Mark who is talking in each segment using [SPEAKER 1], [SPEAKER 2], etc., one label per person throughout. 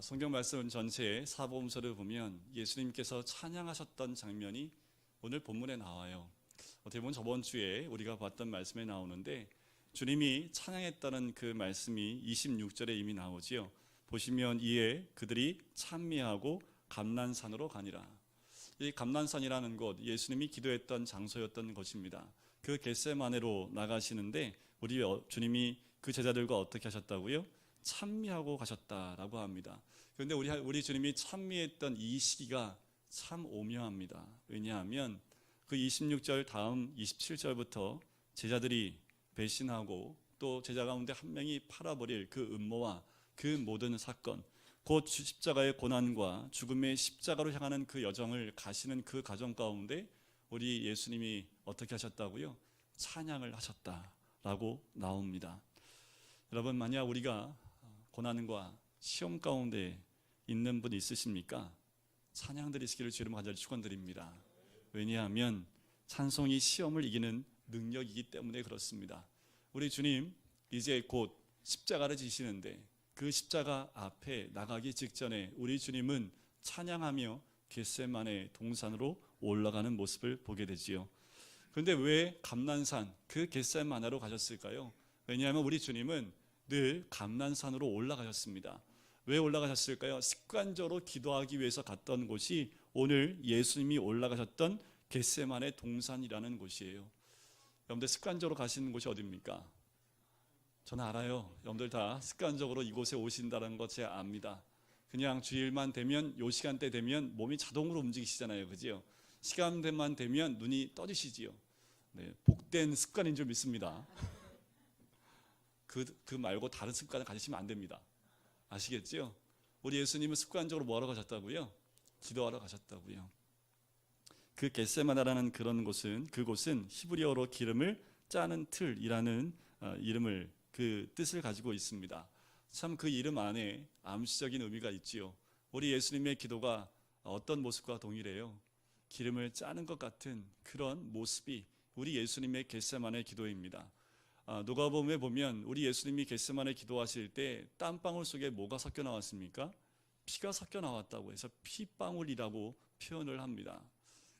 [SPEAKER 1] 성경 말씀 전체의 사복음서를 보면 예수님께서 찬양하셨던 장면이 오늘 본문에 나와요. 어떻게 보면 저번 주에 우리가 봤던 말씀에 나오는데 주님이 찬양했다는 그 말씀이 26절에 이미 나오지요. 보시면 이에 그들이 찬미하고 감난산으로 가니라. 이 감난산이라는 곳, 예수님이 기도했던 장소였던 것입니다. 그 겟세마네로 나가시는데 우리 주님이 그 제자들과 어떻게 하셨다고요? 찬미하고 가셨다라고 합니다. 그런데 우리 주님이 찬미했던 이 시기가 참 오묘합니다. 왜냐하면 그 26절 다음 27절부터 제자들이 배신하고 또 제자 가운데 한 명이 팔아버릴 그 음모와 그 모든 사건, 곧 십자가의 고난과 죽음의 십자가로 향하는 그 여정을 가시는 그 과정 가운데 우리 예수님이 어떻게 하셨다고요? 찬양을 하셨다라고 나옵니다. 여러분, 만약 우리가 고난과 시험 가운데 있는 분 있으십니까? 찬양 드리시기를 주님 간절히 축원드립니다. 왜냐하면 찬송이 시험을 이기는 능력이기 때문에 그렇습니다. 우리 주님 이제 곧 십자가를 지시는데 그 십자가 앞에 나가기 직전에 우리 주님은 찬양하며 겟세마네 동산으로 올라가는 모습을 보게 되지요. 그런데 왜 감난산 그 겟세마네로 가셨을까요? 왜냐하면 우리 주님은 늘 감난산으로 올라가셨습니다. 왜 올라가셨을까요? 습관적으로 기도하기 위해서 갔던 곳이 오늘 예수님이 올라가셨던 겟세마네 동산이라는 곳이에요. 여러분들 습관적으로 가시는 곳이 어디입니까? 저는 알아요. 여러분들 다 습관적으로 이곳에 오신다는 거 제가 압니다. 그냥 주일만 되면 요 시간대 되면 몸이 자동으로 움직이시잖아요. 그죠? 시간대만 되면 눈이 떠지시지요. 네, 복된 습관인 줄 믿습니다. 그 말고 다른 습관을 가지시면 안 됩니다. 아시겠죠? 우리 예수님은 습관적으로 뭐하러 가셨다고요? 기도하러 가셨다고요. 그 겟세마네라는 그곳은 히브리어로 기름을 짜는 틀이라는 이름을 그 뜻을 가지고 있습니다. 참 그 이름 안에 암시적인 의미가 있지요. 우리 예수님의 기도가 어떤 모습과 동일해요? 기름을 짜는 것 같은 그런 모습이 우리 예수님의 겟세마네 기도입니다. 누가복음에 보면 우리 예수님이 겟세마네 기도하실 때 땀방울 속에 뭐가 섞여 나왔습니까? 피가 섞여 나왔다고 해서 피방울이라고 표현을 합니다.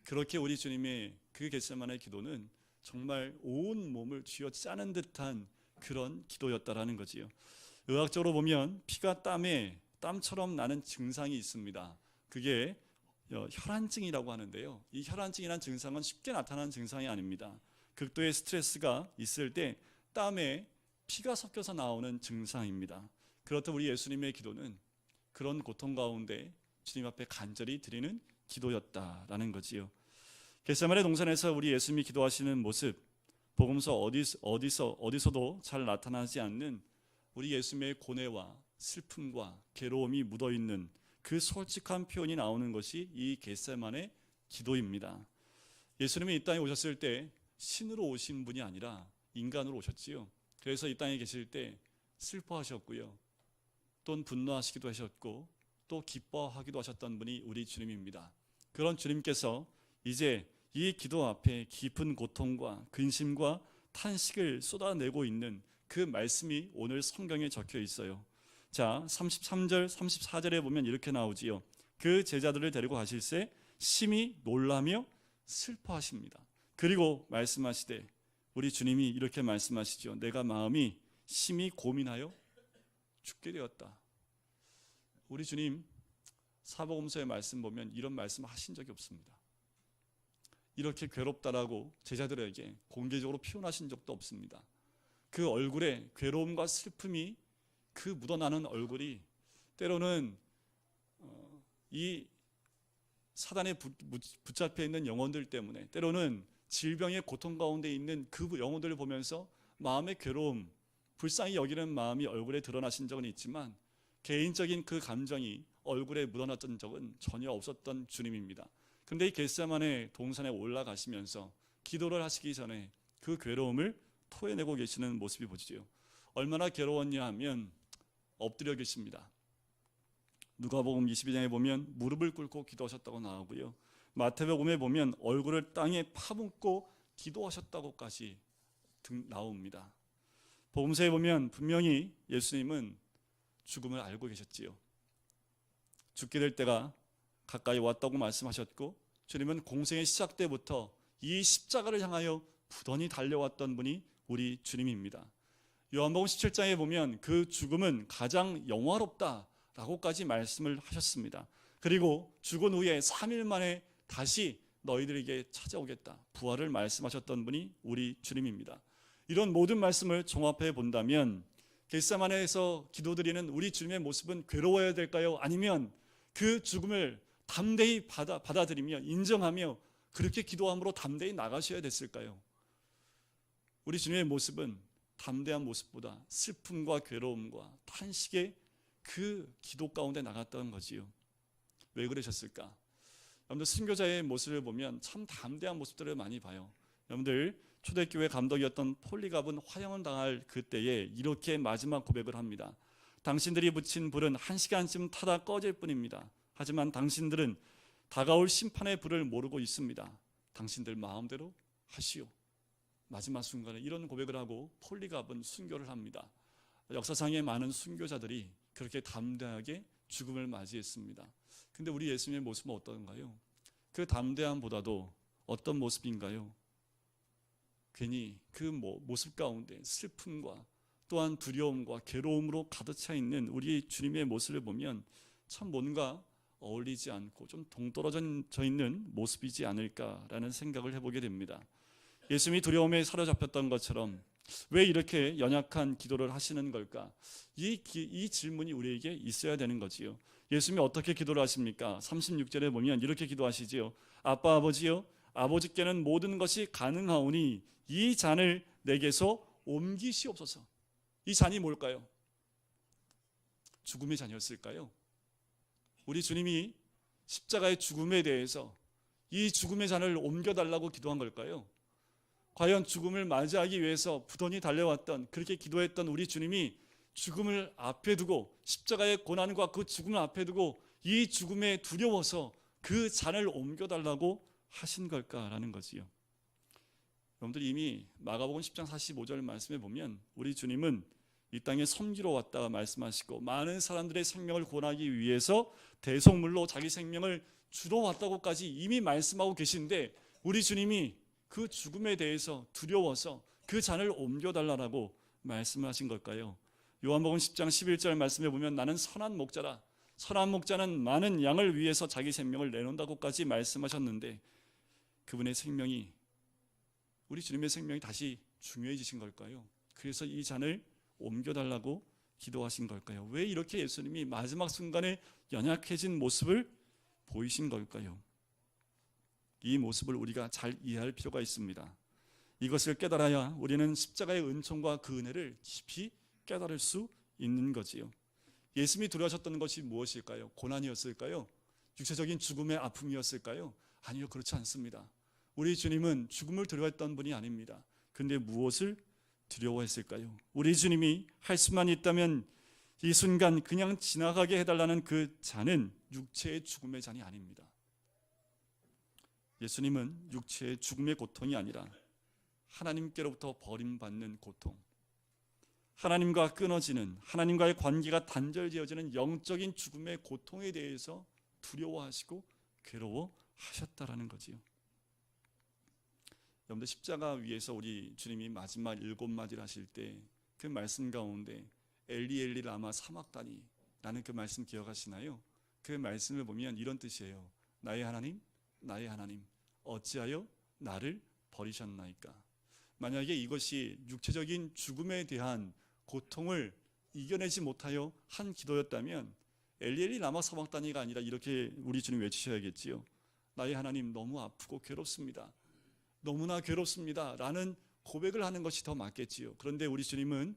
[SPEAKER 1] 그렇게 우리 주님의 그 겟세마네 기도는 정말 온 몸을 쥐어 짜는 듯한 그런 기도였다라는 거지요. 의학적으로 보면 피가 땀처럼 나는 증상이 있습니다. 그게 혈안증이라고 하는데요. 이 혈안증이라는 증상은 쉽게 나타나는 증상이 아닙니다. 극도의 스트레스가 있을 때 땀에 피가 섞여서 나오는 증상입니다. 그렇듯 우리 예수님의 기도는 그런 고통 가운데 주님 앞에 간절히 드리는 기도였다라는 거지요. 겟세마네 동산에서 우리 예수님이 기도하시는 모습, 복음서 어디서도 잘 나타나지 않는 우리 예수님의 고뇌와 슬픔과 괴로움이 묻어있는 그 솔직한 표현이 나오는 것이 이 겟세마네 기도입니다. 예수님이 이 땅에 오셨을 때 신으로 오신 분이 아니라 인간으로 오셨지요. 그래서 이 땅에 계실 때 슬퍼하셨고요. 또 분노하시기도 하셨고 또 기뻐하기도 하셨던 분이 우리 주님입니다. 그런 주님께서 이제 이 기도 앞에 깊은 고통과 근심과 탄식을 쏟아내고 있는 그 말씀이 오늘 성경에 적혀 있어요. 자, 33절 34절에 보면 이렇게 나오지요. 그 제자들을 데리고 가실새 심히 놀라며 슬퍼하십니다. 그리고 말씀하시되 우리 주님이 이렇게 말씀하시죠. 내가 마음이 심히 고민하여 죽게 되었다. 우리 주님 사복음서의 말씀 보면 이런 말씀 하신 적이 없습니다. 이렇게 괴롭다라고 제자들에게 공개적으로 표현하신 적도 없습니다. 그 얼굴에 괴로움과 슬픔이 그 묻어나는 얼굴이 때로는 이 사단에 붙잡혀 있는 영혼들 때문에 때로는 질병의 고통 가운데 있는 그 영혼들을 보면서 마음의 괴로움, 불쌍히 여기는 마음이 얼굴에 드러나신 적은 있지만 개인적인 그 감정이 얼굴에 묻어났던 적은 전혀 없었던 주님입니다. 그런데 이 겟세마네 동산에 올라가시면서 기도를 하시기 전에 그 괴로움을 토해내고 계시는 모습이 보이죠. 얼마나 괴로웠냐 하면 엎드려 계십니다. 누가복음 22장에 보면 무릎을 꿇고 기도하셨다고 나오고요. 마태복음에 보면 얼굴을 땅에 파묻고 기도하셨다고까지 나옵니다. 복음서에 보면 분명히 예수님은 죽음을 알고 계셨지요. 죽게 될 때가 가까이 왔다고 말씀하셨고, 주님은 공생의 시작 때부터 이 십자가를 향하여 부단히 달려왔던 분이 우리 주님입니다. 요한복음 17장에 보면 그 죽음은 가장 영화롭다라고까지 말씀을 하셨습니다. 그리고 죽은 후에 3일 만에 다시 너희들에게 찾아오겠다, 부활을 말씀하셨던 분이 우리 주님입니다. 이런 모든 말씀을 종합해 본다면 겟세마네에서 기도드리는 우리 주님의 모습은 괴로워야 될까요? 아니면 그 죽음을 담대히 받아들이며 인정하며 그렇게 기도함으로 담대히 나가셔야 됐을까요? 우리 주님의 모습은 담대한 모습보다 슬픔과 괴로움과 탄식의 그 기도 가운데 나갔던 거지요. 왜 그러셨을까? 여러분들 순교자의 모습을 보면 참 담대한 모습들을 많이 봐요. 여러분들 초대교회 감독이었던 폴리갑은 화형을 당할 그때에 이렇게 마지막 고백을 합니다. 당신들이 붙인 불은 1시간쯤 타다 꺼질 뿐입니다. 하지만 당신들은 다가올 심판의 불을 모르고 있습니다. 당신들 마음대로 하시오. 마지막 순간에 이런 고백을 하고 폴리갑은 순교를 합니다. 역사상의 많은 순교자들이 그렇게 담대하게 죽음을 맞이했습니다. 근데 우리 예수님의 모습은 어떤가요? 그 담대함보다도 어떤 모습인가요? 괜히 그 모습 가운데 슬픔과 또한 두려움과 괴로움으로 가득 차 있는 우리 주님의 모습을 보면 참 뭔가 어울리지 않고 좀 동떨어져 있는 모습이지 않을까라는 생각을 해보게 됩니다. 예수님이 두려움에 사로잡혔던 것처럼 왜 이렇게 연약한 기도를 하시는 걸까? 이 질문이 우리에게 있어야 되는 거지요. 예수님이 어떻게 기도를 하십니까? 36절에 보면 이렇게 기도하시지요. 아빠 아버지요, 아버지께는 모든 것이 가능하오니 이 잔을 내게서 옮기시옵소서. 이 잔이 뭘까요? 죽음의 잔이었을까요? 우리 주님이 십자가의 죽음에 대해서 이 죽음의 잔을 옮겨달라고 기도한 걸까요? 과연 죽음을 맞이하기 위해서 부단히 달려왔던, 그렇게 기도했던 우리 주님이 죽음을 앞에 두고, 십자가의 고난과 그 죽음을 앞에 두고 이 죽음에 두려워서 그 잔을 옮겨달라고 하신 걸까라는 거지요. 여러분들 이미 마가복음 10장 45절 말씀에 보면 우리 주님은 이 땅에 섬기러 왔다가 말씀하시고 많은 사람들의 생명을 구원하기 위해서 대속물로 자기 생명을 주러 왔다고까지 이미 말씀하고 계신데, 우리 주님이 그 죽음에 대해서 두려워서 그 잔을 옮겨달라고 말씀하신 걸까요? 요한복음 10장 11절 말씀에 보면 나는 선한 목자라, 선한 목자는 많은 양을 위해서 자기 생명을 내놓는다고까지 말씀하셨는데, 그분의 생명이, 우리 주님의 생명이 다시 중요해지신 걸까요? 그래서 이 잔을 옮겨달라고 기도하신 걸까요? 왜 이렇게 예수님이 마지막 순간에 연약해진 모습을 보이신 걸까요? 이 모습을 우리가 잘 이해할 필요가 있습니다. 이것을 깨달아야 우리는 십자가의 은총과 그 은혜를 깊이 깨달을 수 있는 거지요. 예수님이 두려워하셨던 것이 무엇일까요? 고난이었을까요? 육체적인 죽음의 아픔이었을까요? 아니요, 그렇지 않습니다. 우리 주님은 죽음을 두려워했던 분이 아닙니다. 그런데 무엇을 두려워했을까요? 우리 주님이 할 수만 있다면 이 순간 그냥 지나가게 해달라는 그 잔은 육체의 죽음의 잔이 아닙니다. 예수님은 육체의 죽음의 고통이 아니라 하나님께로부터 버림받는 고통, 하나님과 끊어지는, 하나님과의 관계가 단절되어지는 영적인 죽음의 고통에 대해서 두려워하시고 괴로워하셨다라는 거지요. 여러분들 십자가 위에서 우리 주님이 마지막 7마디를 하실 때 그 말씀 가운데 엘리 엘리 라마 사막다니 라는 그 말씀 기억하시나요? 그 말씀을 보면 이런 뜻이에요. 나의 하나님, 나의 하나님, 어찌하여 나를 버리셨나이까? 만약에 이것이 육체적인 죽음에 대한 고통을 이겨내지 못하여 한 기도였다면 엘리 엘리 라마 사막다니가 아니라 이렇게 우리 주님 외치셔야겠지요. 나의 하나님, 너무 아프고 괴롭습니다. 너무나 괴롭습니다 라는 고백을 하는 것이 더 맞겠지요. 그런데 우리 주님은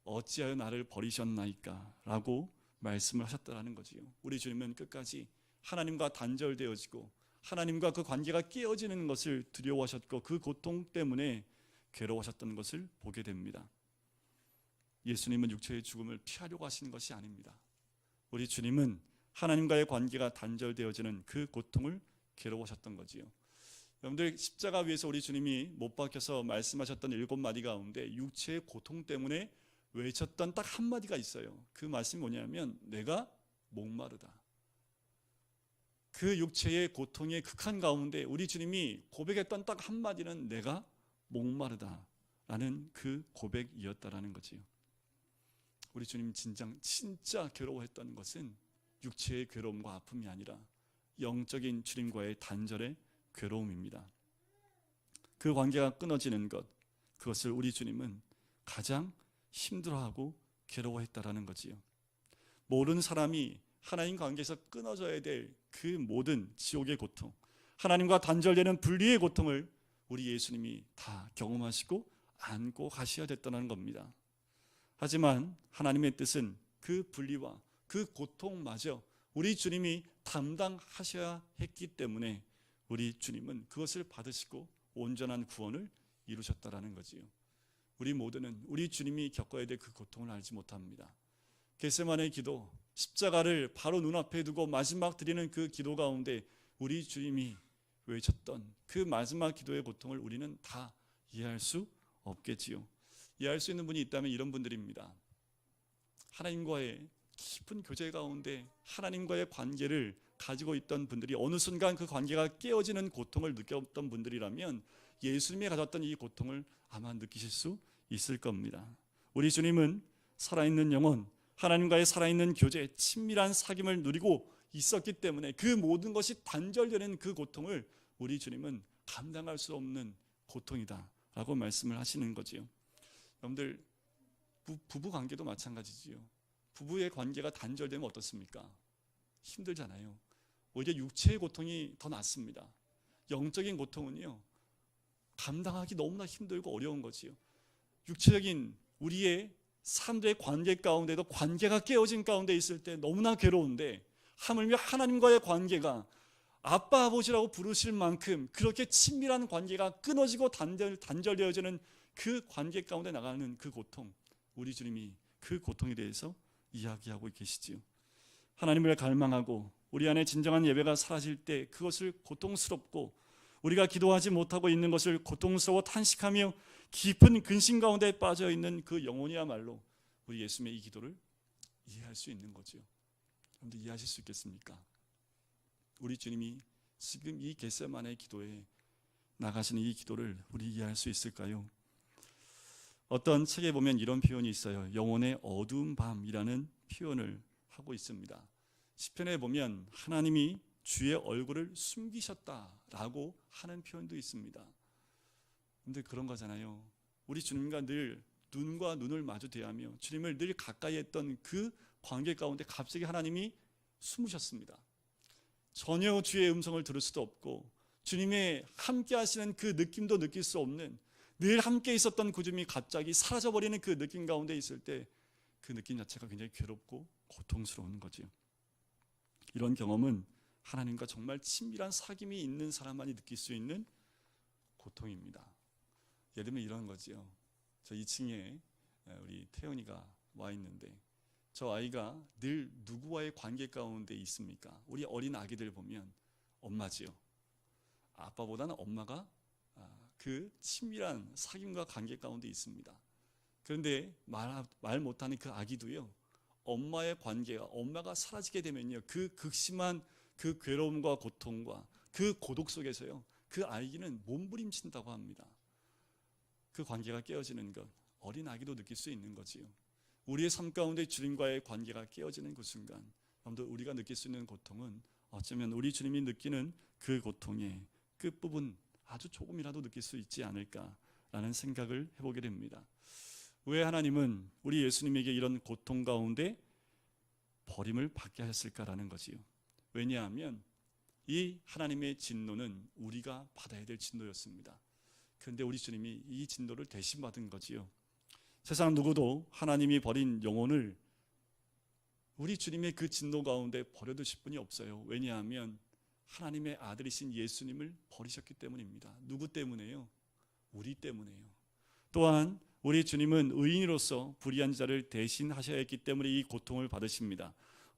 [SPEAKER 1] 어찌하여 나를 버리셨나이까 라고 말씀을 하셨다는 거지요. 우리 주님은 끝까지 하나님과 단절되어지고 하나님과 그 관계가 깨어지는 것을 두려워하셨고 그 고통 때문에 괴로워하셨던 것을 보게 됩니다. 예수님은 육체의 죽음을 피하려고 하시는 것이 아닙니다. 우리 주님은 하나님과의 관계가 단절되어지는 그 고통을 괴로워하셨던 거지요. 여러분들, 십자가 위에서 우리 주님이 못 박혀서 말씀하셨던 7마디 가운데 육체의 고통 때문에 외쳤던 딱 한마디가 있어요. 그 말씀이 뭐냐면 내가 목마르다. 그 육체의 고통의 극한 가운데 우리 주님이 고백했던 딱 한마디는 내가 목마르다 라는 그 고백이었다라는 거지요. 우리 주님 진짜 괴로워했던 것은 육체의 괴로움과 아픔이 아니라 영적인 주님과의 단절의 괴로움입니다. 그 관계가 끊어지는 것, 그것을 우리 주님은 가장 힘들어하고 괴로워했다라는 거지요. 모든 사람이 하나님 관계에서 끊어져야 될 그 모든 지옥의 고통, 하나님과 단절되는 분리의 고통을 우리 예수님이 다 경험하시고 안고 가셔야 됐다는 겁니다. 하지만 하나님의 뜻은 그 분리와 그 고통마저 우리 주님이 담당하셔야 했기 때문에 우리 주님은 그것을 받으시고 온전한 구원을 이루셨다라는 거지요. 우리 모두는 우리 주님이 겪어야 될 그 고통을 알지 못합니다. 겟세마네 기도, 십자가를 바로 눈앞에 두고 마지막 드리는 그 기도 가운데 우리 주님이 외쳤던 그 마지막 기도의 고통을 우리는 다 이해할 수 없겠지요. 이해할 수 있는 분이 있다면 이런 분들입니다. 하나님과의 깊은 교제 가운데 하나님과의 관계를 가지고 있던 분들이 어느 순간 그 관계가 깨어지는 고통을 느꼈던 분들이라면 예수님이 가졌던 이 고통을 아마 느끼실 수 있을 겁니다. 우리 주님은 살아있는 영혼, 하나님과의 살아있는 교제, 친밀한 사귐을 누리고 있었기 때문에 그 모든 것이 단절되는 그 고통을 우리 주님은 감당할 수 없는 고통이다 라고 말씀을 하시는 거지요. 여러분들, 부부 관계도 마찬가지지요. 부부의 관계가 단절되면 어떻습니까? 힘들잖아요. 오히려 육체의 고통이 더 낫습니다. 영적인 고통은요, 감당하기 너무나 힘들고 어려운 거지요. 육체적인 우리의 사람들의 관계 가운데도 관계가 깨어진 가운데 있을 때 너무나 괴로운데, 하물며 하나님과의 관계가 아빠 아버지라고 부르실 만큼 그렇게 친밀한 관계가 끊어지고 단절되어지는 그 관계 가운데 나가는 그 고통, 우리 주님이 그 고통에 대해서 이야기하고 계시지요. 하나님을 갈망하고 우리 안에 진정한 예배가 사라질 때 그것을 고통스럽고, 우리가 기도하지 못하고 있는 것을 고통스러워 탄식하며 깊은 근심 가운데 빠져 있는 그 영혼이야말로 우리 예수님의 이 기도를 이해할 수 있는 거죠. 여러분들, 이해하실 수 있겠습니까? 우리 주님이 지금 이 겟세마네 기도에 나가시는 이 기도를 우리 이해할 수 있을까요? 어떤 책에 보면 이런 표현이 있어요. 영혼의 어두운 밤이라는 표현을 하고 있습니다. 시편에 보면 하나님이 주의 얼굴을 숨기셨다라고 하는 표현도 있습니다. 근데 그런 거잖아요. 우리 주님과 늘 눈과 눈을 마주 대하며 주님을 늘 가까이 했던 그 관계 가운데 갑자기 하나님이 숨으셨습니다. 전혀 주의 음성을 들을 수도 없고 주님의 함께 하시는 그 느낌도 느낄 수 없는, 늘 함께 있었던 그 주님이 갑자기 사라져버리는 그 느낌 가운데 있을 때 그 느낌 자체가 굉장히 괴롭고 고통스러운 거지요. 이런 경험은 하나님과 정말 친밀한 사귐이 있는 사람만이 느낄 수 있는 고통입니다. 예를 들면 이런 거지요. 저 2층에 우리 태연이가 와 있는데, 저 아이가 늘 누구와의 관계 가운데 있습니까? 우리 어린 아기들 보면 엄마지요. 아빠보다는 엄마가 그 친밀한 사귐과 관계 가운데 있습니다. 그런데 말 못하는 그 아기도요, 엄마의 관계가, 엄마가 사라지게 되면요, 그 극심한 그 괴로움과 고통과 그 고독 속에서요, 그 아이는 몸부림친다고 합니다. 그 관계가 깨어지는 것, 어린 아기도 느낄 수 있는 거지요. 우리의 삶 가운데 주님과의 관계가 깨어지는 그 순간, 여러분들, 우리가 느낄 수 있는 고통은 어쩌면 우리 주님이 느끼는 그 고통의 끝부분 아주 조금이라도 느낄 수 있지 않을까라는 생각을 해보게 됩니다. 왜 하나님은 우리 예수님에게 이런 고통 가운데 버림을 받게 하셨을까라는 거지요. 왜냐하면 이 하나님의 진노는 우리가 받아야 될 진노였습니다. 그런데 우리 주님이 이 진노를 대신 받은 거지요. 세상 누구도 하나님이 버린 영혼을 우리 주님의 그 진노 가운데 버려두실 분이 없어요. 왜냐하면 하나님의 아들이신 예수님을 버리셨기 때문입니다. 누구 때문에요? 우리 때문에요. 또한 우리 주님은 의인으로서 불의한 자를 대신하셔야 했기 때문에 이 고통을 받으십니다.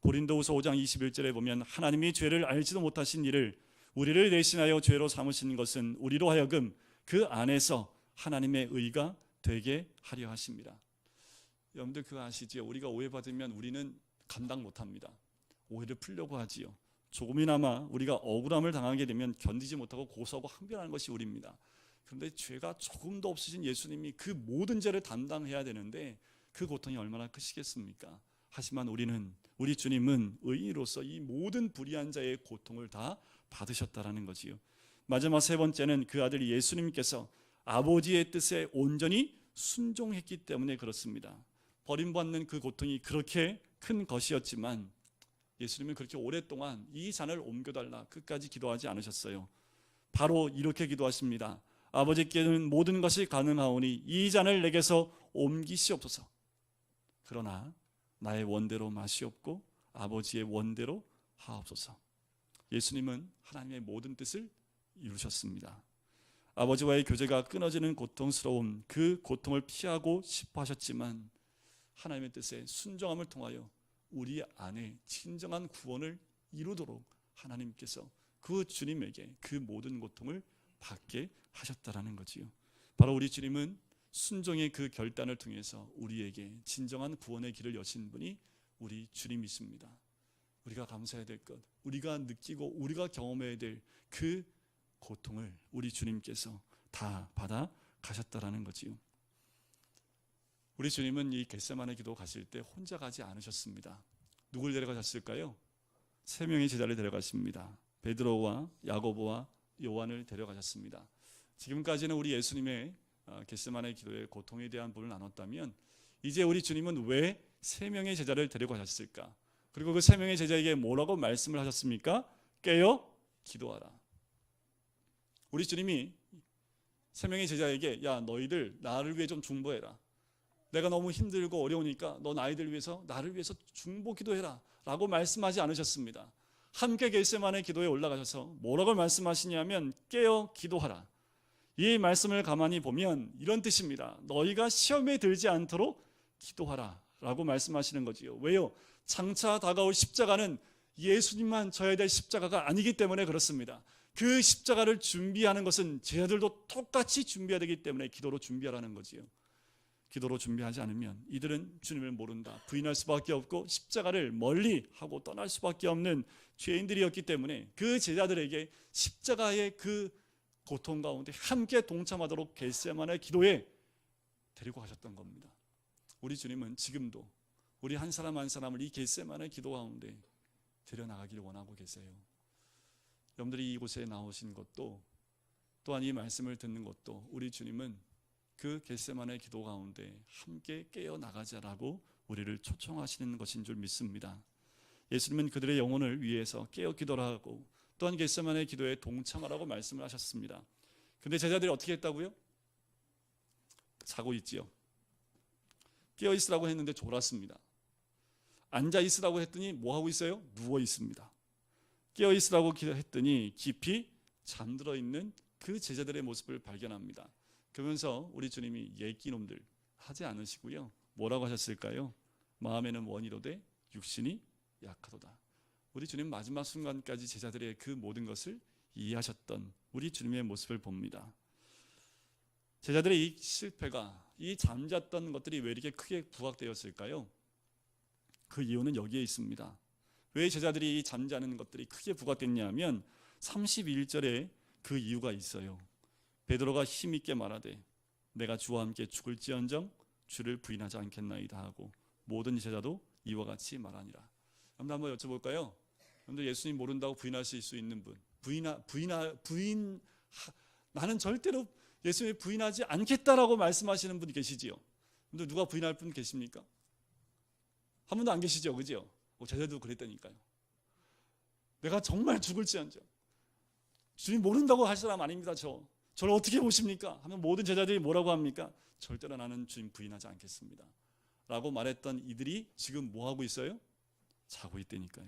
[SPEAKER 1] 고린도후서 5장 21절에 보면 하나님이 죄를 알지도 못하신 이를 우리를 대신하여 죄로 삼으신 것은 우리로 하여금 그 안에서 하나님의 의가 되게 하려 하십니다. 여러분들 그거 아시지요? 우리가 오해받으면 우리는 감당 못합니다. 오해를 풀려고 하지요. 조금이나마 우리가 억울함을 당하게 되면 견디지 못하고 고소하고 항변하는 것이 우리입니다. 그런데 죄가 조금도 없으신 예수님이 그 모든 죄를 담당해야 되는데 그 고통이 얼마나 크시겠습니까? 하지만 우리 주님은 의인으로서 이 모든 불의한 자의 고통을 다 받으셨다라는 거지요. 마지막 세 번째는 그 아들 예수님께서 아버지의 뜻에 온전히 순종했기 때문에 그렇습니다. 버림받는 그 고통이 그렇게 큰 것이었지만 예수님은 그렇게 오랫동안 이 잔을 옮겨달라 끝까지 기도하지 않으셨어요. 바로 이렇게 기도하십니다. 아버지께는 모든 것이 가능하오니 이 잔을 내게서 옮기시옵소서. 그러나 나의 원대로 마시옵고 아버지의 원대로 하옵소서. 예수님은 하나님의 모든 뜻을 이루셨습니다. 아버지와의 교제가 끊어지는 고통스러움, 그 고통을 피하고 싶어 하셨지만 하나님의 뜻에 순종함을 통하여 우리 안에 진정한 구원을 이루도록 하나님께서 그 주님에게 그 모든 고통을 받게 하셨다라는 거지요. 바로 우리 주님은 순종의 그 결단을 통해서 우리에게 진정한 구원의 길을 여신 분이 우리 주님이십니다. 우리가 감사해야 될 것, 우리가 느끼고 우리가 경험해야 될 그 고통을 우리 주님께서 다 받아 가셨다라는 거지요. 우리 주님은 이 겟세마네 기도 가실 때 혼자 가지 않으셨습니다. 누굴 데려가셨을까요? 세 명의 제자를 데려가십니다. 베드로와 야고보와 요한을 데려가셨습니다. 지금까지는 우리 예수님의 겟세마네 기도의 고통에 대한 부분을 나눴다면 이제 우리 주님은 왜 세 명의 제자를 데려가셨을까? 그리고 그 세 명의 제자에게 뭐라고 말씀을 하셨습니까? 깨어 기도하라. 우리 주님이 세 명의 제자에게 야 너희들 나를 위해 좀 중보해라. 내가 너무 힘들고 어려우니까 너 아이들 위해서 나를 위해서 중보 기도해라 라고 말씀하지 않으셨습니다. 함께 겟세마네 기도에 올라가셔서 뭐라고 말씀하시냐면 깨어 기도하라. 이 말씀을 가만히 보면 이런 뜻입니다. 너희가 시험에 들지 않도록 기도하라 라고 말씀하시는 거지요. 왜요? 장차 다가올 십자가는 예수님만 져야 될 십자가가 아니기 때문에 그렇습니다. 그 십자가를 준비하는 것은 제자들도 똑같이 준비해야 되기 때문에 기도로 준비하라는 거지요. 기도로 준비하지 않으면 이들은 주님을 모른다, 부인할 수밖에 없고 십자가를 멀리 하고 떠날 수밖에 없는 죄인들이었기 때문에 그 제자들에게 십자가의 그 고통 가운데 함께 동참하도록 겟세마네 기도에 데리고 가셨던 겁니다. 우리 주님은 지금도 우리 한 사람 한 사람을 이 겟세마네 기도 가운데 데려나가기를 원하고 계세요. 여러분들이 이곳에 나오신 것도 또한 이 말씀을 듣는 것도 우리 주님은 그 겟세마네 기도 가운데 함께 깨어나가자라고 우리를 초청하시는 것인 줄 믿습니다. 예수님은 그들의 영혼을 위해서 깨어 기도를 하고 또한 겟세마네 기도에 동참하라고 말씀을 하셨습니다. 근데 제자들이 어떻게 했다고요? 자고 있지요. 깨어 있으라고 했는데 졸았습니다. 앉아 있으라고 했더니 뭐 하고 있어요? 누워 있습니다. 깨어 있으라고 했더니 깊이 잠들어 있는 그 제자들의 모습을 발견합니다. 그러면서 우리 주님이 예끼놈들 하지 않으시고요. 뭐라고 하셨을까요? 마음에는 원이로되 육신이 약하도다. 우리 주님 마지막 순간까지 제자들의 그 모든 것을 이해하셨던 우리 주님의 모습을 봅니다. 제자들의 이 실패가, 이 잠잤던 것들이 왜 이렇게 크게 부각되었을까요? 그 이유는 여기에 있습니다. 왜 제자들이 이 잠자는 것들이 크게 부각됐냐면 31절에 그 이유가 있어요. 베드로가 힘있게 말하되 내가 주와 함께 죽을지언정 주를 부인하지 않겠나이다 하고 모든 제자도 이와 같이 말하니라. 한번 여쭤볼까요? 여러분들 예수님 모른다고 부인하실 수 있는 분, 나는 절대로 예수님을 부인하지 않겠다라고 말씀하시는 분이 계시지요. 근데 누가 부인할 분 계십니까? 한 분도 안 계시죠, 그죠? 제자도 그랬다니까요. 내가 정말 죽을지언정 주님 모른다고 할 사람 아닙니다. 저를 어떻게 보십니까? 하면 모든 제자들이 뭐라고 합니까? 절대로 나는 주님 부인하지 않겠습니다 라고 말했던 이들이 지금 뭐 하고 있어요? 자고 있다니까요.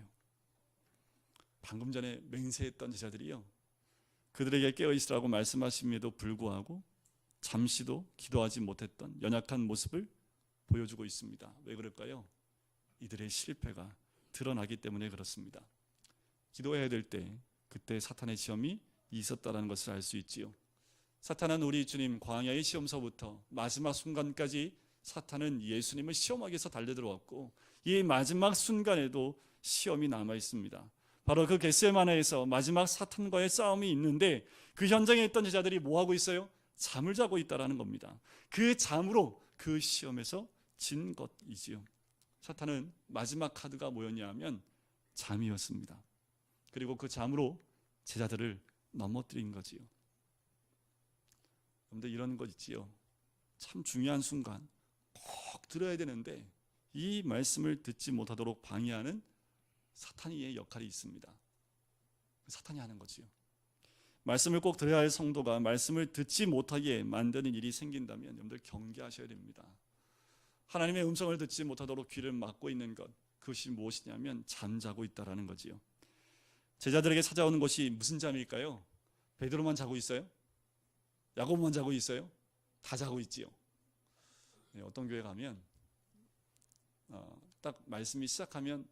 [SPEAKER 1] 방금 전에 맹세했던 제자들이요, 그들에게 깨어있으라고 말씀하심에도 불구하고 잠시도 기도하지 못했던 연약한 모습을 보여주고 있습니다. 왜 그럴까요? 이들의 실패가 드러나기 때문에 그렇습니다. 기도해야 될 때 그때 사탄의 시험이 있었다는 것을 알 수 있지요. 사탄은 우리 주님 광야의 시험서부터 마지막 순간까지 사탄은 예수님을 시험하기 위해서 달려들어왔고 이 마지막 순간에도 시험이 남아 있습니다. 바로 그 겟세마네에서 마지막 사탄과의 싸움이 있는데 그 현장에 있던 제자들이 뭐 하고 있어요? 잠을 자고 있다라는 겁니다. 그 잠으로 그 시험에서 진 것이지요. 사탄은 마지막 카드가 뭐였냐 하면 잠이었습니다. 그리고 그 잠으로 제자들을 넘어뜨린 거지요. 그런데 이런 것 있지요. 참 중요한 순간 꼭 들어야 되는데 이 말씀을 듣지 못하도록 방해하는 사탄의 역할이 있습니다. 사탄이 하는 거지요. 말씀을 꼭 들어야 할 성도가 말씀을 듣지 못하게 만드는 일이 생긴다면 여러분들 경계하셔야 됩니다. 하나님의 음성을 듣지 못하도록 귀를 막고 있는 것, 그것이 무엇이냐면 잠자고 있다라는 거지요. 제자들에게 찾아오는 것이 무슨 잠일까요? 베드로만 자고 있어요? 야고보만 자고 있어요? 다 자고 있지요. 네, 어떤 교회 가면 딱 말씀이 시작하면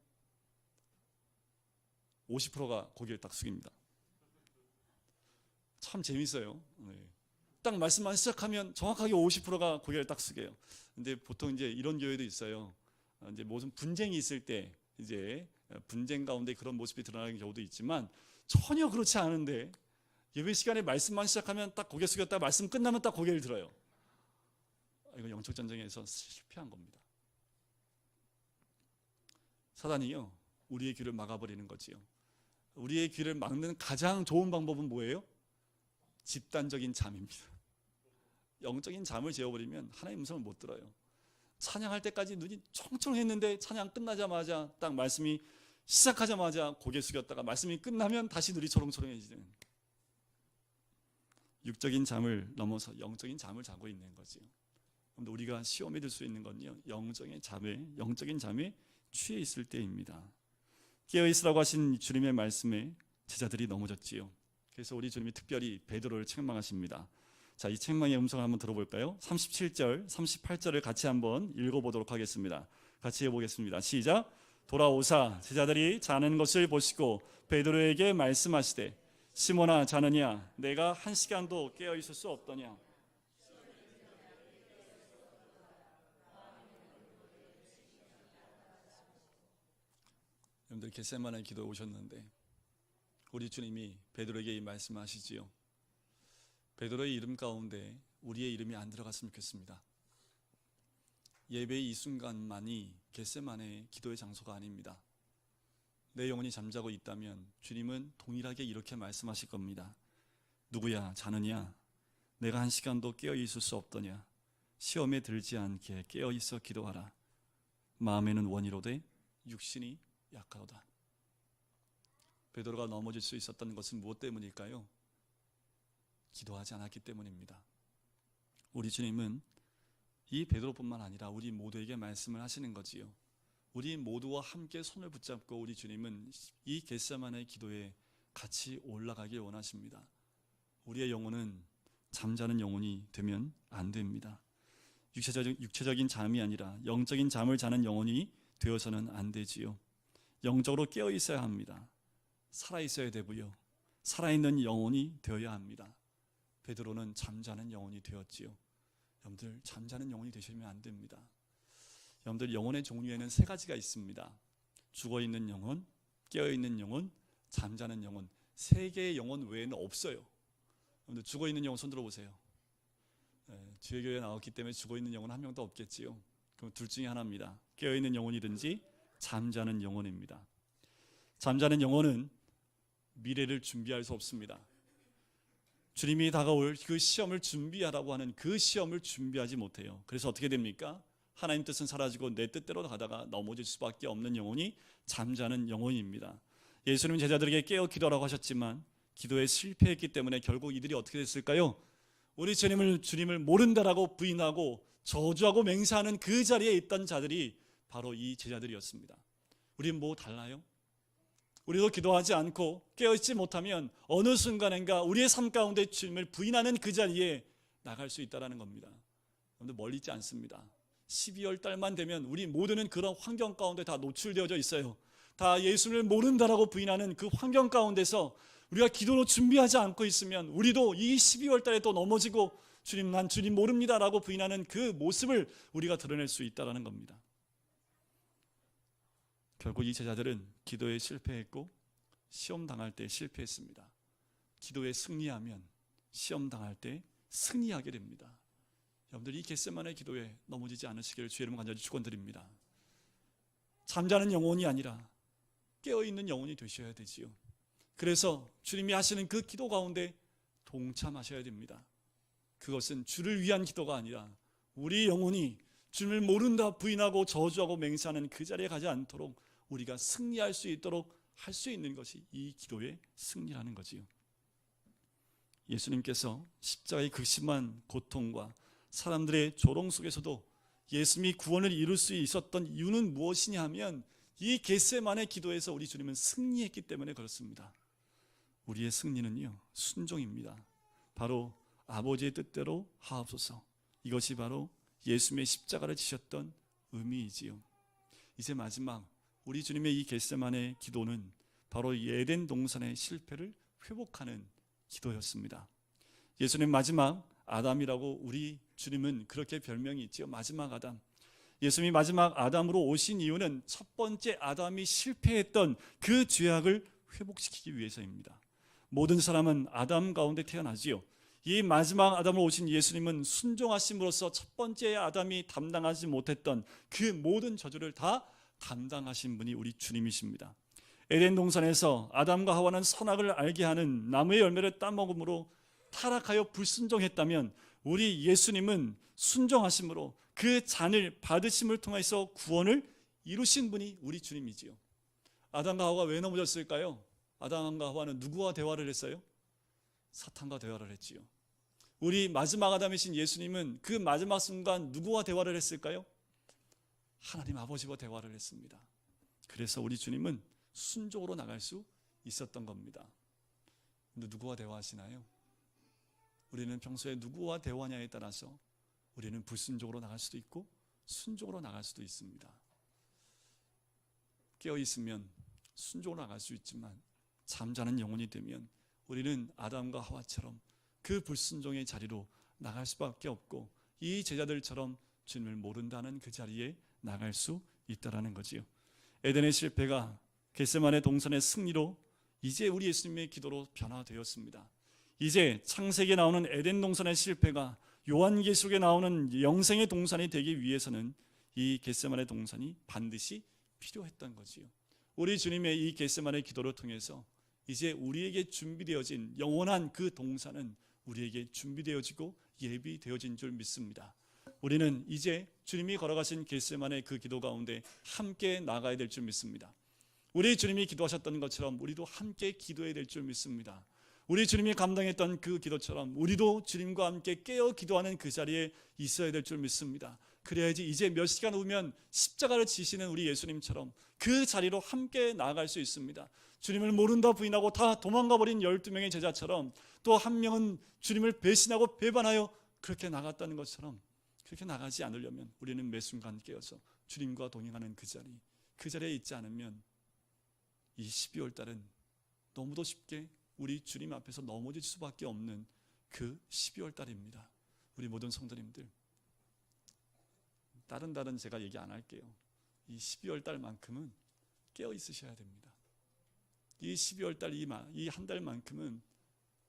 [SPEAKER 1] 50%가 고개를 딱 숙입니다. 참 재밌어요. 네. 딱 말씀만 시작하면 정확하게 50%가 고개를 딱 숙여요. 근데 보통 이제 이런 교회도 있어요. 이제 무슨 분쟁이 있을 때 이제 분쟁 가운데 그런 모습이 드러나는 경우도 있지만 전혀 그렇지 않은데 예배 시간에 말씀만 시작하면 딱 고개 숙였다 말씀 끝나면 딱 고개를 들어요. 이건 영적 전쟁에서 실패한 겁니다. 사단이요 우리의 귀를 막아버리는 거지요. 우리의 귀를 막는 가장 좋은 방법은 뭐예요? 집단적인 잠입니다. 영적인 잠을 재워버리면 하나님의 음성을 못 들어요. 찬양할 때까지 눈이 총총했는데 찬양 끝나자마자 딱 말씀이 시작하자마자 고개 숙였다가 말씀이 끝나면 다시 눈이 초롱초롱해지는 육적인 잠을 넘어서 영적인 잠을 자고 있는 거지요. 그런데 우리가 시험에 들 수 있는 건요 영적인 잠에 취해 있을 때입니다. 깨어 있으라고 하신 주님의 말씀에 제자들이 넘어졌지요. 그래서 우리 주님이 특별히 베드로를 책망하십니다. 자, 이 책망의 음성을 한번 들어볼까요? 37절, 38절을 같이 한번 읽어보도록 하겠습니다. 같이 해보겠습니다. 시작. 돌아오사 제자들이 자는 것을 보시고 베드로에게 말씀하시되 시몬아 자느냐 내가 한 시간도 깨어 있을 수 없더냐. 여러분들 겟세마네 기도에 오셨는데 우리 주님이 베드로에게 이 말씀하시지요. 베드로의 이름 가운데 우리의 이름이 안 들어갔으면 좋겠습니다. 예배의 이 순간만이 겟세마네의 기도의 장소가 아닙니다. 내 영혼이 잠자고 있다면 주님은 동일하게 이렇게 말씀하실 겁니다. 누구야 자느냐 내가 한 시간도 깨어 있을 수 없더냐. 시험에 들지 않게 깨어 있어 기도하라. 마음에는 원이로되 육신이 약하도다. 베드로가 넘어질 수 있었던 것은 무엇 때문일까요? 기도하지 않았기 때문입니다. 우리 주님은 이 베드로뿐만 아니라 우리 모두에게 말씀을 하시는 거지요. 우리 모두와 함께 손을 붙잡고 우리 주님은 이 겟세마네 기도에 같이 올라가길 원하십니다. 우리의 영혼은 잠자는 영혼이 되면 안 됩니다. 육체적인 잠이 아니라 영적인 잠을 자는 영혼이 되어서는 안 되지요. 영적으로 깨어 있어야 합니다. 살아 있어야 되고요. 살아있는 영혼이 되어야 합니다. 베드로는 잠자는 영혼이 되었지요. 여러분들 잠자는 영혼이 되시면 안 됩니다. 여러분들 영혼의 종류에는 세 가지가 있습니다. 죽어있는 영혼, 깨어있는 영혼, 잠자는 영혼. 세 개의 영혼 외에는 없어요. 여러분들 죽어있는 영혼 손 들어보세요. 주의 교회에 나왔기 때문에 죽어있는 영혼 한 명도 없겠지요. 그럼 둘 중에 하나입니다. 깨어있는 영혼이든지 잠자는 영혼입니다. 잠자는 영혼은 미래를 준비할 수 없습니다. 주님이 다가올 그 시험을 준비하라고 하는 그 시험을 준비하지 못해요. 그래서 어떻게 됩니까? 하나님 뜻은 사라지고 내 뜻대로 가다가 넘어질 수밖에 없는 영혼이 잠자는 영혼입니다. 예수님 제자들에게 깨어 기도하라고 하셨지만 기도에 실패했기 때문에 결국 이들이 어떻게 됐을까요? 우리 주님을 모른다라고 부인하고 저주하고 맹세하는 그 자리에 있던 자들이 바로 이 제자들이었습니다. 우린 뭐 달라요? 우리도 기도하지 않고 깨어있지 못하면 어느 순간인가 우리의 삶 가운데 주님을 부인하는 그 자리에 나갈 수 있다는 겁니다. 여러분들 멀리 있지 않습니다. 12월 달만 되면 우리 모두는 그런 환경 가운데 다 노출되어져 있어요. 다 예수를 모른다라고 부인하는 그 환경 가운데서 우리가 기도로 준비하지 않고 있으면 우리도 이 12월 달에 또 넘어지고 주님, 난 주님 모릅니다라고 부인하는 그 모습을 우리가 드러낼 수 있다는 겁니다. 결국 이 제자들은 기도에 실패했고 시험 당할 때 실패했습니다. 기도에 승리하면 시험 당할 때 승리하게 됩니다. 여러분들 이 겟세마네 기도에 넘어지지 않으시기를 주의 이름으로 간절히 축원드립니다. 잠자는 영혼이 아니라 깨어있는 영혼이 되셔야 되지요. 그래서 주님이 하시는 그 기도 가운데 동참하셔야 됩니다. 그것은 주를 위한 기도가 아니라 우리 영혼이 주님을 모른다 부인하고 저주하고 맹세하는 그 자리에 가지 않도록 우리가 승리할 수 있도록 할 수 있는 것이 이 기도의 승리라는 거지요. 예수님께서 십자가의 극심한 고통과 사람들의 조롱 속에서도 예수님이 구원을 이룰 수 있었던 이유는 무엇이냐 하면 이 겟세마네 기도에서 우리 주님은 승리했기 때문에 그렇습니다. 우리의 승리는요, 순종입니다. 바로 아버지의 뜻대로 하옵소서. 이것이 바로 예수님의 십자가를 지셨던 의미이지요. 이제 마지막 우리 주님의 이 겟세마네 기도는 바로 에덴 동산의 실패를 회복하는 기도였습니다. 예수님 마지막 아담이라고 우리 주님은 그렇게 별명이 있지요. 마지막 아담. 예수님이 마지막 아담으로 오신 이유는 첫 번째 아담이 실패했던 그 죄악을 회복시키기 위해서입니다. 모든 사람은 아담 가운데 태어나지요. 이 마지막 아담으로 오신 예수님은 순종하심으로써 첫 번째 아담이 담당하지 못했던 그 모든 저주를 다 담당하신 분이 우리 주님이십니다. 에덴 동산에서 아담과 하와는 선악을 알게 하는 나무의 열매를 따먹음으로 타락하여 불순종했다면 우리 예수님은 순종하심으로 그 잔을 받으심을 통해서 구원을 이루신 분이 우리 주님이지요. 아담과 하와가 왜 넘어졌을까요? 아담과 하와는 누구와 대화를 했어요? 사탄과 대화를 했지요. 우리 마지막 아담이신 예수님은 그 마지막 순간 누구와 대화를 했을까요? 하나님 아버지와 대화를 했습니다. 그래서 우리 주님은 순종으로 나갈 수 있었던 겁니다. 근데 누구와 대화하시나요? 우리는 평소에 누구와 대화하냐에 따라서 우리는 불순종으로 나갈 수도 있고 순종으로 나갈 수도 있습니다. 깨어있으면 순종으로 나갈 수 있지만 잠자는 영혼이 되면 우리는 아담과 하와처럼 그 불순종의 자리로 나갈 수밖에 없고 이 제자들처럼 주님을 모른다는 그 자리에 나갈 수 있다는 거지요. 에덴의 실패가 겟세마네 동산의 승리로 이제 우리 예수님의 기도로 변화되었습니다. 이제 창세기에 나오는 에덴 동산의 실패가 요한계시록에 나오는 영생의 동산이 되기 위해서는 이 겟세마네 동산이 반드시 필요했던 거지요. 우리 주님의 이 겟세마네 기도를 통해서 이제 우리에게 준비되어진 영원한 그 동산은 우리에게 준비되어지고 예비되어진 줄 믿습니다. 우리는 이제 주님이 걸어가신 겟세마네 그 기도 가운데 함께 나가야 될 줄 믿습니다. 우리 주님이 기도하셨던 것처럼 우리도 함께 기도해야 될 줄 믿습니다. 우리 주님이 감당했던 그 기도처럼 우리도 주님과 함께 깨어 기도하는 그 자리에 있어야 될 줄 믿습니다. 그래야지 이제 몇 시간 후면 십자가를 지시는 우리 예수님처럼 그 자리로 함께 나아갈 수 있습니다. 주님을 모른다 부인하고 다 도망가 버린 12명의 제자처럼 또 한 명은 주님을 배신하고 배반하여 그렇게 나갔다는 것처럼 그렇게 나가지 않으려면 우리는 매 순간 깨어서 주님과 동행하는 그 자리에 있지 않으면 이 12월 달은 너무도 쉽게 우리 주님 앞에서 넘어질 수밖에 없는 그 12월 달입니다. 우리 모든 성도님들, 다른 제가 얘기 안 할게요. 이 12월 달만큼은 깨어 있으셔야 됩니다. 이 12월 달 이 한 달만큼은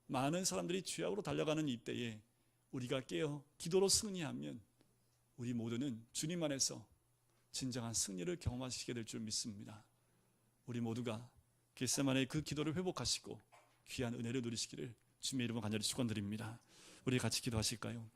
[SPEAKER 1] 많은 사람들이 죄악으로 달려가는 이때에 우리가 깨어 기도로 승리하면 우리 모두는 주님 안에서 진정한 승리를 경험하시게 될 줄 믿습니다. 우리 모두가 겟세마네의 그 기도를 회복하시고 귀한 은혜를 누리시기를 주님의 이름으로 간절히 축원드립니다. 우리 같이 기도하실까요?